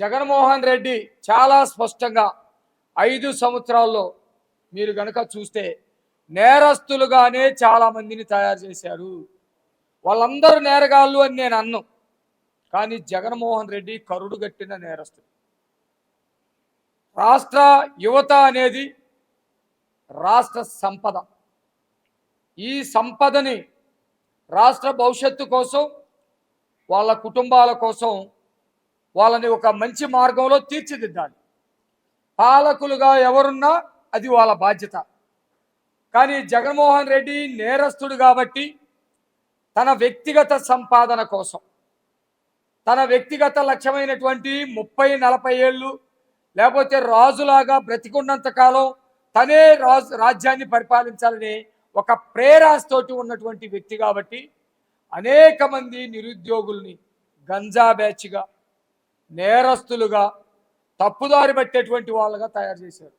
జగన్మోహన్ రెడ్డి చాలా స్పష్టంగా 5 సంవత్సరాల్లో మీరు గనక చూస్తే నేరస్తులుగానే చాలా మందిని తయారు చేశారు. వాళ్ళందరూ నేరగాళ్ళు అని నేను అన్ను. కానీ జగన్మోహన్ రెడ్డి కరుడుగట్టిన నేరస్తుడు. రాష్ట్ర యువత అనేది రాష్ట్ర సంపద. ఈ సంపదని రాష్ట్ర భవిష్యత్తు కోసం, వాళ్ళ కుటుంబాల కోసం వాళ్ళని ఒక మంచి మార్గంలో తీర్చిదిద్దాలి. పాలకులుగా ఎవరున్నా అది వాళ్ళ బాధ్యత. కానీ జగన్మోహన్ రెడ్డి నేరస్తుడు కాబట్టి తన వ్యక్తిగత సంపాదన కోసం, తన వ్యక్తిగత లక్ష్యమైనటువంటి 30-40 ఏళ్ళు లేకపోతే రాజులాగా బ్రతికున్నంత కాలం తనే రాజ్యాన్ని పరిపాలించాలని ఒక ప్రేరాస్తోటి ఉన్నటువంటి వ్యక్తి కాబట్టి అనేక మంది నిరుద్యోగుల్ని గంజా బ్యాచ్గా, నేరస్తులుగా, తప్పుదారి పట్టేటువంటి వాళ్ళగా తయారు చేశారు.